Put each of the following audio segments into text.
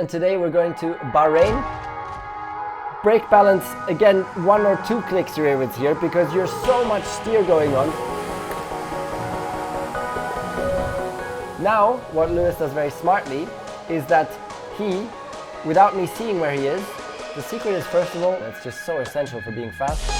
And today we're going to Bahrain. Brake balance, again, 1 or 2 clicks rearwards here because there's so much steer going on. Now, what Lewis does very smartly is that he, without me seeing where he is, the secret is, first of all, it's just so essential for being fast.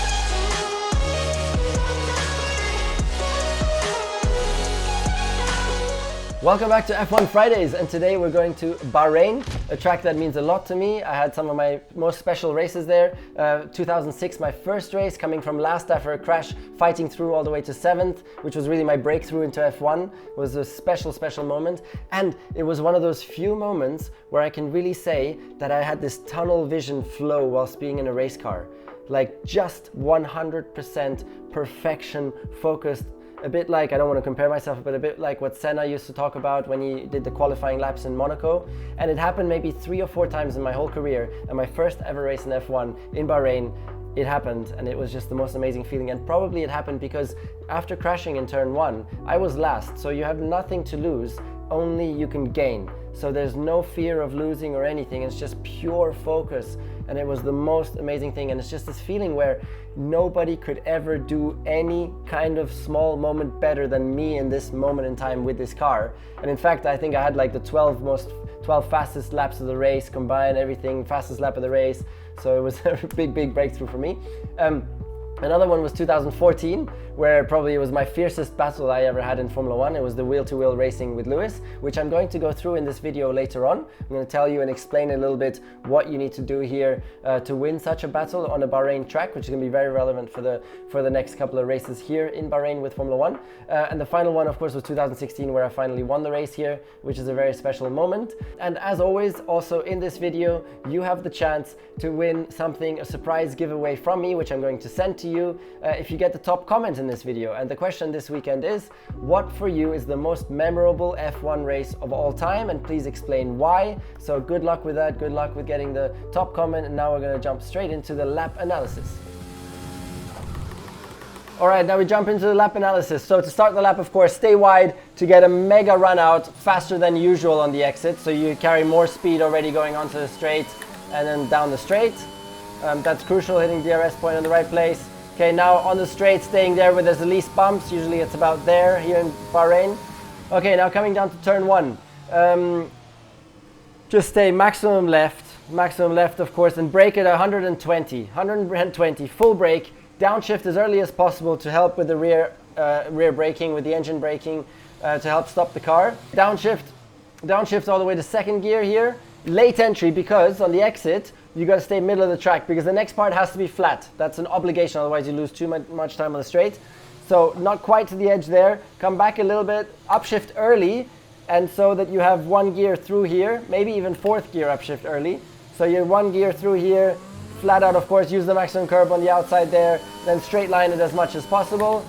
Welcome back to F1 Fridays, and today we're going to Bahrain, a track that means a lot to me. I had some of my most special races there. 2006, my first race, coming from last after a crash, fighting through all the way to 7th, which was really my breakthrough into F1. It was a special moment, and it was one of those few moments where I can really say that I had this tunnel vision flow whilst being in a race car. Like just 100% perfection focused. A bit like, I don't want to compare myself, but a bit like what Senna used to talk about when he did the qualifying laps in Monaco. And it happened maybe 3 or 4 times in my whole career. And my first ever race in F1 in Bahrain, it happened, and it was just the most amazing feeling. And probably it happened because after crashing in turn 1, I was last. So you have nothing to lose, only you can gain. So there's no fear of losing or anything. It's just pure focus. And it was the most amazing thing. And it's just this feeling where nobody could ever do any kind of small moment better than me in this moment in time with this car. And in fact, I think I had like the 12 fastest laps of the race, combined everything, fastest lap of the race. So it was a big breakthrough for me. Another one was 2014, where probably it was my fiercest battle I ever had in Formula 1. It was the wheel-to-wheel racing with Lewis, which I'm going to go through in this video later on. I'm going to tell you and explain a little bit what you need to do here to win such a battle on a Bahrain track, which is going to be very relevant for the next couple of races here in Bahrain with Formula 1. And the final one, of course, was 2016, where I finally won the race here, which is a very special moment. And as always, also in this video, you have the chance to win something, a surprise giveaway from me, which I'm going to send to you if you get the top comment in this video. And the question this weekend is, what for you is the most memorable F1 race of all time? And please explain why. So good luck with that, good luck with getting the top comment, and now we're going to jump straight into the lap analysis. Alright, now we jump into the lap analysis. So to start the lap, of course, stay wide to get a mega run out faster than usual on the exit. So you carry more speed already going onto the straight and then down the straight. That's crucial, hitting DRS point in the right place. Okay, now on the straight, staying there where there's the least bumps. Usually it's about there here in Bahrain. Okay, now coming down to turn 1. Just stay maximum left, of course, and brake at 120, full brake. Downshift as early as possible to help with the rear braking, with the engine braking, to help stop the car. Downshift all the way to 2nd gear here. Late entry, because on the exit, you got to stay middle of the track because the next part has to be flat. That's an obligation, otherwise you lose too much time on the straight. So not quite to the edge there. Come back a little bit, upshift early, and so that you have 1 gear through here, maybe even 4th gear upshift early. So you're 1 gear through here, flat out, of course, use the maximum curb on the outside there, then straight line it as much as possible.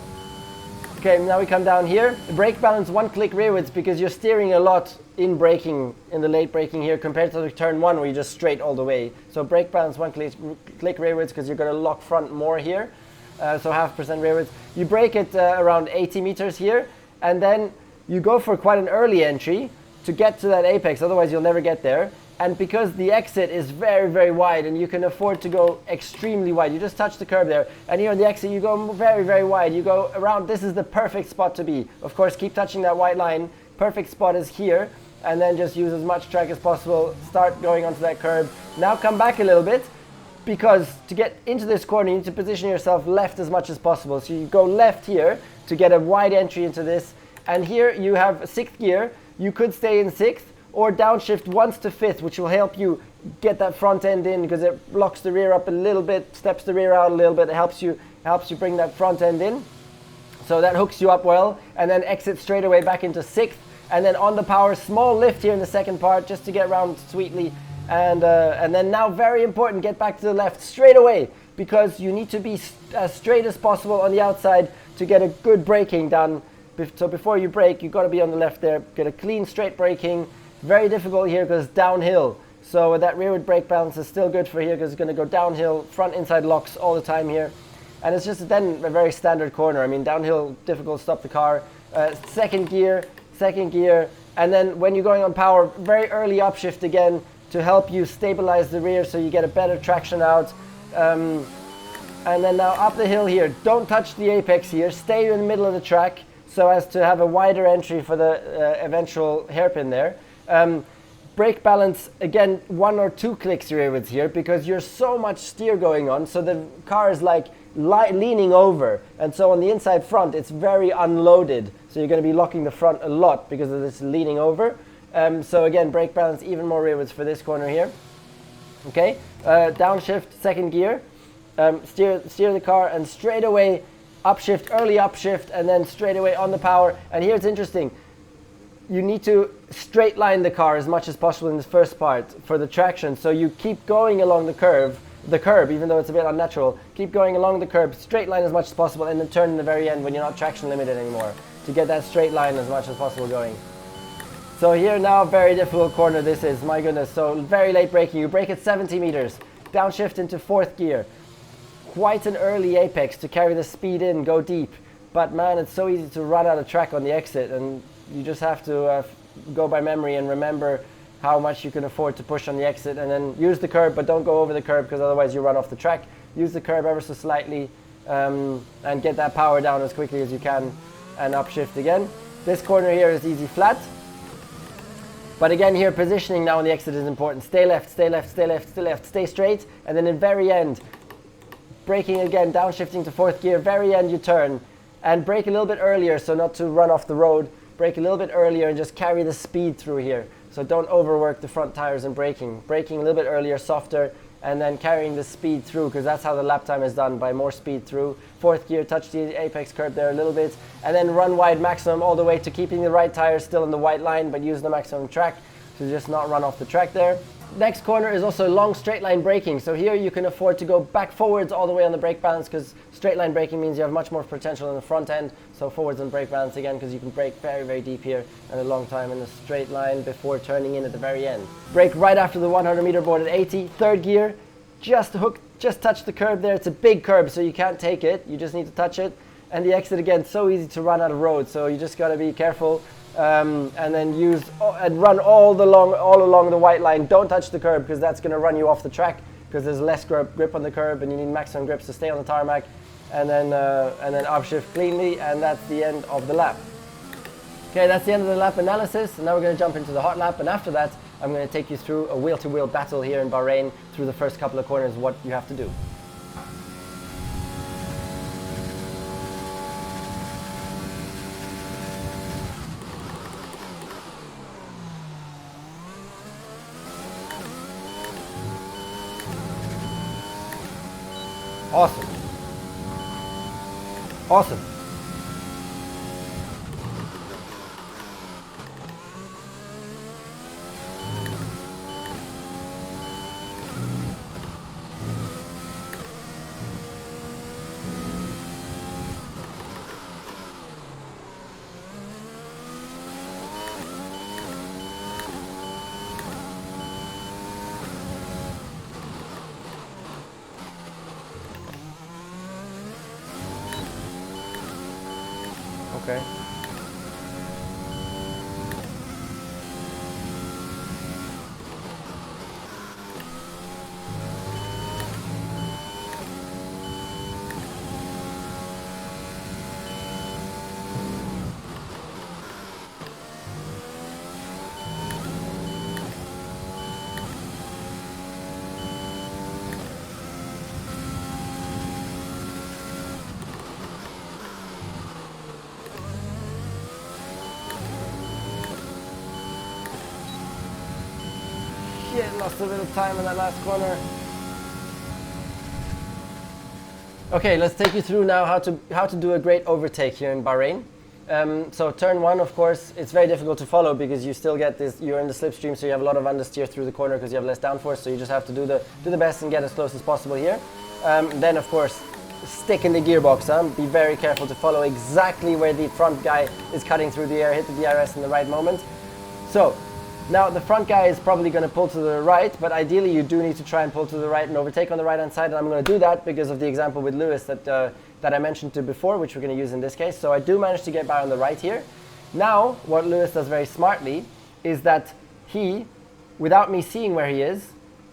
Okay, now we come down here. Brake balance 1 click rearwards because you're steering a lot in braking, in the late braking here, compared to the turn 1 where you just straight all the way. So brake balance 1 click rearwards because you're going to lock front more here. So 0.5% rearwards. You brake at around 80 meters here, and then you go for quite an early entry to get to that apex, otherwise you'll never get there. And because the exit is very wide and you can afford to go extremely wide, you just touch the curb there, and here on the exit you go very wide, you go around. This is the perfect spot to be. Of course, keep touching that white line. Perfect spot is here, and then just use as much track as possible. Start going onto that curb. Now come back a little bit, because to get into this corner you need to position yourself left as much as possible. So you go left here to get a wide entry into this, and here you have 6th gear. You could stay in 6th, or downshift once to 5th, which will help you get that front end in because it locks the rear up a little bit, steps the rear out a little bit. It helps you bring that front end in. So that hooks you up well, and then exit straight away back into 6th, and then on the power, small lift here in the second part just to get round sweetly, and then now very important, get back to the left straight away because you need to be as straight as possible on the outside to get a good braking done. So before you brake, you've got to be on the left there, get a clean straight braking. Very difficult here because it's downhill. So that rearward brake balance is still good for here because it's going to go downhill, front inside locks all the time here. And it's just then a very standard corner. I mean, downhill, difficult to stop the car. 2nd gear, and then when you're going on power, very early upshift again, to help you stabilize the rear so you get a better traction out. And then now up the hill here, don't touch the apex here, stay in the middle of the track so as to have a wider entry for the eventual hairpin there. Brake balance, again, 1 or 2 clicks you're able to here because you're so much steer going on, so the car is like leaning over, and so on the inside front it's very unloaded, so you're going to be locking the front a lot because of this leaning over. So again, brake balance even more rearwards for this corner here. Okay, downshift, second gear, steer the car and straight away upshift, early upshift, and then straight away on the power. And here it's interesting, you need to straight line the car as much as possible in this first part for the traction, so you keep going along the curb, even though it's a bit unnatural, keep going along the curb, straight line as much as possible, and then turn in the very end when you're not traction limited anymore to get that straight line as much as possible going. So here now, very difficult corner this is, my goodness. So very late braking, you brake at 70 meters, downshift into 4th gear. Quite an early apex to carry the speed in, go deep, but man, it's so easy to run out of track on the exit, and you just have to go by memory and remember how much you can afford to push on the exit, and then use the curb, but don't go over the curb because otherwise you run off the track. Use the curb ever so slightly and get that power down as quickly as you can and upshift again. This corner here is easy flat. But again here, positioning now on the exit is important. Stay left, stay left, stay left, stay left, stay straight, and then in very end, braking again, downshifting to 4th gear, very end you turn, and brake a little bit earlier so not to run off the road. Brake a little bit earlier and just carry the speed through here. So don't overwork the front tires in braking. Braking a little bit earlier, softer, and then carrying the speed through, because that's how the lap time is done, by more speed through. 4th gear, touch the apex curb there a little bit, and then run wide maximum all the way to keeping the right tires still in the white line, but use the maximum track to just not run off the track there. Next corner is also long straight line braking. So here you can afford to go back forwards all the way on the brake balance, because straight line braking means you have much more potential in the front end. So forwards on brake balance again, because you can brake very, very deep here and a long time in a straight line before turning in at the very end. Brake right after the 100 meter board at 80, 3rd gear, just touch the curb there. It's a big curb, so you can't take it. You just need to touch it. And the exit again, so easy to run out of road. So you just got to be careful. And then run all along the white line. Don't touch the curb, because that's going to run you off the track, because there's less grip on the curb and you need maximum grips to stay on the tarmac. And then upshift cleanly, and that's the end of the lap. Okay, that's the end of the lap analysis, and now we're going to jump into the hot lap, and after that I'm going to take you through a wheel-to-wheel battle here in Bahrain through the first couple of corners, what you have to do. Awesome. Awesome. Okay. Shit, lost a bit of time in that last corner. Okay, let's take you through now how to do a great overtake here in Bahrain. So turn 1, of course, it's very difficult to follow because you still get this, you're in the slipstream, so you have a lot of understeer through the corner because you have less downforce, so you just have to do the best and get as close as possible here. Then, of course, stick in the gearbox. Be very careful to follow exactly where the front guy is cutting through the air, hit the DRS in the right moment. So, now the front guy is probably going to pull to the right, but ideally you do need to try and pull to the right and overtake on the right hand side, and I'm going to do that because of the example with Lewis that I mentioned to before, which we're going to use in this case. So I do manage to get by on the right here. Now what Lewis does very smartly is that he without me seeing where he is,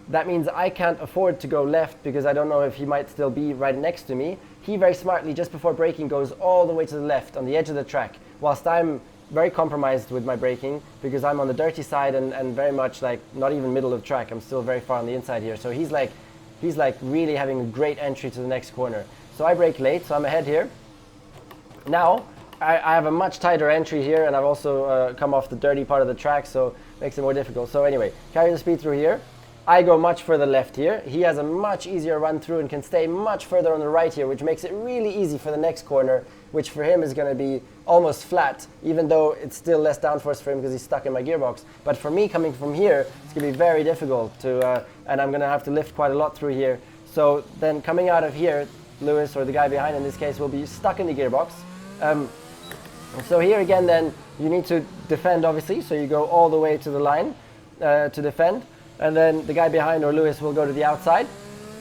that means I can't afford to go left because I don't know if he might still be right next to me. He very smartly, just before braking, goes all the way to the left on the edge of the track, whilst I'm very compromised with my braking because I'm on the dirty side and very much like not even middle of the track. I'm still very far on the inside here. So he's like really having a great entry to the next corner. So I brake late, so I'm ahead here. Now, I have a much tighter entry here, and I've also come off the dirty part of the track, so it makes it more difficult. So anyway, carry the speed through here. I go much further left here. He has a much easier run through and can stay much further on the right here, which makes it really easy for the next corner, which for him is going to be almost flat, even though it's still less downforce for him because he's stuck in my gearbox. But for me, coming from here, it's going to be very difficult to, and I'm going to have to lift quite a lot through here. So then coming out of here, Lewis, or the guy behind in this case, will be stuck in the gearbox. So here again then, you need to defend obviously, so you go all the way to the line to defend. And then the guy behind, or Lewis, will go to the outside.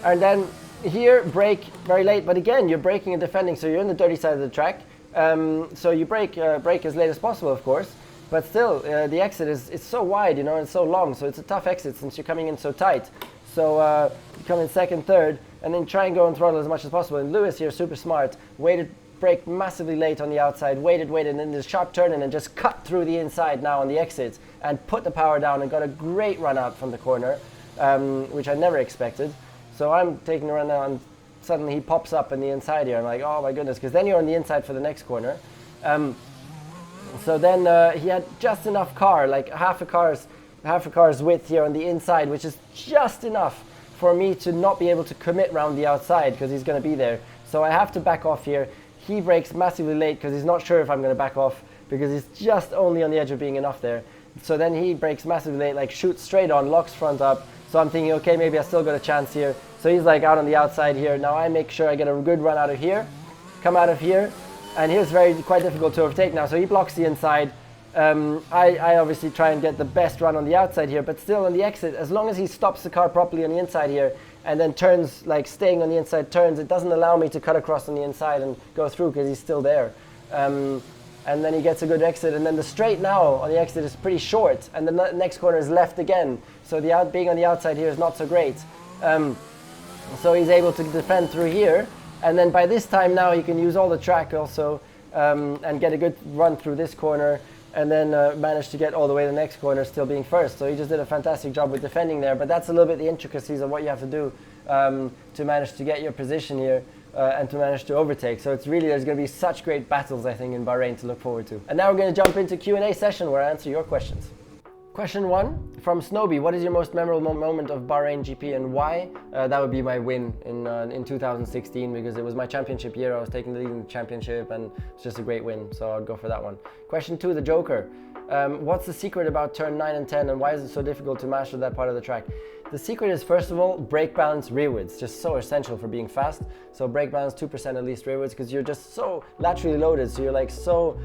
And then here, brake very late, but again, you're braking and defending, so you're in the dirty side of the track. So you brake as late as possible, of course, but still, the exit is so wide, you know, and so long, so it's a tough exit since you're coming in so tight. So you come in second, third, and then try and go and throttle as much as possible. And Lewis here, super smart, waited, brake massively late on the outside, waited, and then the sharp turn in and just cut through the inside now on the exit and put the power down and got a great run out from the corner, which I never expected. So I'm taking a run now and suddenly he pops up in the inside here. I'm like, oh my goodness, because then you're on the inside for the next corner. So then he had just enough car, like half a car's width here on the inside, which is just enough for me to not be able to commit round the outside because he's going to be there. So I have to back off here. He brakes massively late because he's not sure if I'm going to back off because he's just only on the edge of being enough there. So then he brakes massively late, like shoots straight on, locks front up. So I'm thinking, okay, maybe I still got a chance here. So he's like out on the outside here. Now I make sure I get a good run out of here, come out of here, and here's quite difficult to overtake now. So he blocks the inside. I obviously try and get the best run on the outside here, but still on the exit, as long as he stops the car properly on the inside here and then turns, like staying on the inside turns, it doesn't allow me to cut across on the inside and go through because he's still there. And then he gets a good exit, and then the straight now on the exit is pretty short, and the next corner is left again. So being on the outside here is not so great. So he's able to defend through here, and then by this time now he can use all the track also and get a good run through this corner, and then manage to get all the way to the next corner still being first. So he just did a fantastic job with defending there, but that's a little bit the intricacies of what you have to do to manage to get your position here. And to manage to overtake. So it's really, there's going to be such great battles, I think, in Bahrain to look forward to. And now we're going to jump into Q&A session where I answer your questions. Question 1 from Snowby: what is your most memorable moment of Bahrain GP and why? That would be my win in 2016 because it was my championship year. I was taking the lead in the championship and it's just a great win. So I'd go for that one. Question 2, the Joker. What's the secret about turn 9 and 10 and why is it so difficult to master that part of the track? The secret is, first of all, brake balance rearwards, just so essential for being fast. So brake balance 2% at least rearwards because you're just so laterally loaded. So you're like so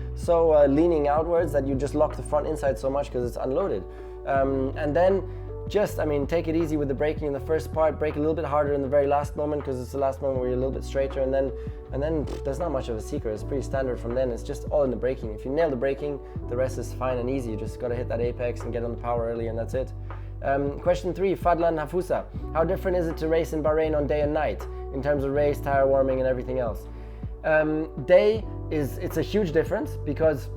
leaning outwards that you just lock the front inside so much because it's unloaded. And then just, take it easy with the braking in the first part, brake a little bit harder in the very last moment because it's the last moment where you're a little bit straighter, and then there's not much of a secret. It's pretty standard from then. It's just all in the braking. If you nail the braking, the rest is fine and easy. You just got to hit that apex and get on the power early, and that's it. Question 3, Fadlan Hafusa: how different is it to race in Bahrain on day and night in terms of race, tire warming and everything else? It's a huge difference because,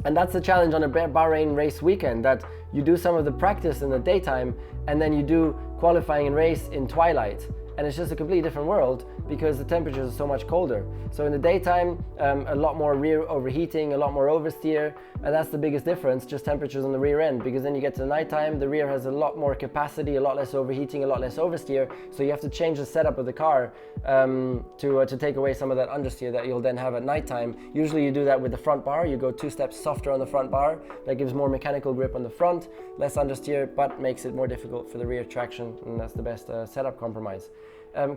and that's the challenge on a Bahrain race weekend, that you do some of the practice in the daytime and then you do qualifying and race in twilight. And it's just a completely different world because the temperatures are so much colder. So in the daytime, a lot more rear overheating, a lot more oversteer, and that's the biggest difference, just temperatures on the rear end, because then you get to the nighttime, the rear has a lot more capacity, a lot less overheating, a lot less oversteer, so you have to change the setup of the car to take away some of that understeer that you'll then have at nighttime. Usually you do that with the front bar, you go 2 steps softer on the front bar, that gives more mechanical grip on the front, less understeer, but makes it more difficult for the rear traction, and that's the best setup compromise.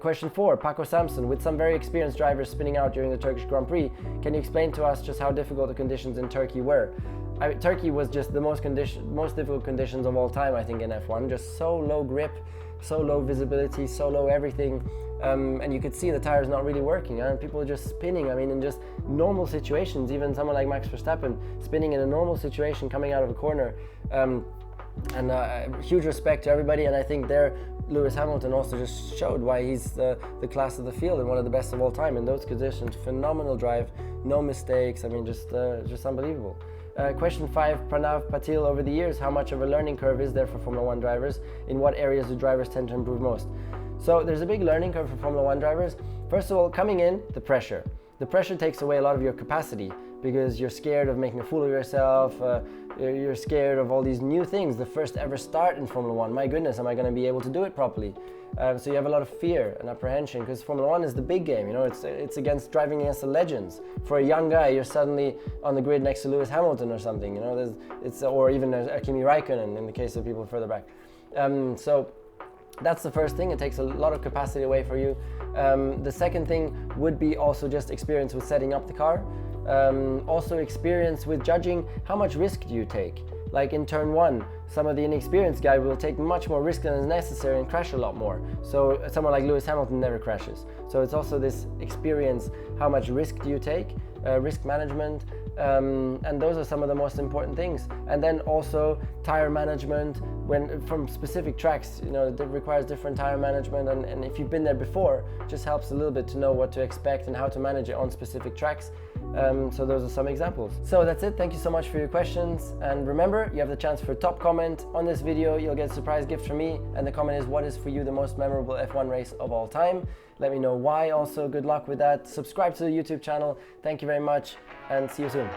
Question 4, Paco Samson: with some very experienced drivers spinning out during the Turkish Grand Prix, can you explain to us just how difficult the conditions in Turkey were? Turkey was just the most difficult conditions of all time, I think, in F1. Just so low grip, so low visibility, so low everything, and you could see the tires not really working, and people just spinning. In just normal situations, even someone like Max Verstappen spinning in a normal situation coming out of a corner. huge respect to everybody, and I think there Lewis Hamilton also just showed why he's the class of the field and one of the best of all time in those conditions. Phenomenal drive, no mistakes, I mean just unbelievable. Question 5, Pranav Patil, over the years, how much of a learning curve is there for Formula 1 drivers? In what areas do drivers tend to improve most? So there's a big learning curve for Formula 1 drivers. First of all, coming in, the pressure. The pressure takes away a lot of your capacity because you're scared of making a fool of yourself, you're scared of all these new things, the first ever start in Formula 1. My goodness, am I going to be able to do it properly? So you have a lot of fear and apprehension because Formula 1 is the big game, you know, it's against driving against the legends. For a young guy, you're suddenly on the grid next to Lewis Hamilton or something, you know, or even a Kimi Raikkonen in the case of people further back. So that's the first thing, it takes a lot of capacity away for you. The second thing would be also just experience with setting up the car. Also experience with judging how much risk do you take. Like in turn 1, some of the inexperienced guy will take much more risk than is necessary and crash a lot more. So someone like Lewis Hamilton never crashes. So it's also this experience, how much risk do you take, risk management, and those are some of the most important things. And then also tire management, from specific tracks, you know, that requires different tire management, and if you've been there before, it just helps a little bit to know what to expect and how to manage it on specific tracks. So those are some examples. So that's it, thank you so much for your questions, and remember, you have the chance for a top comment on this video. You'll get a surprise gift from me, and the comment is, what is for you the most memorable F1 race of all time? Let me know why also, good luck with that. Subscribe to the YouTube channel, thank you very much, and see you soon.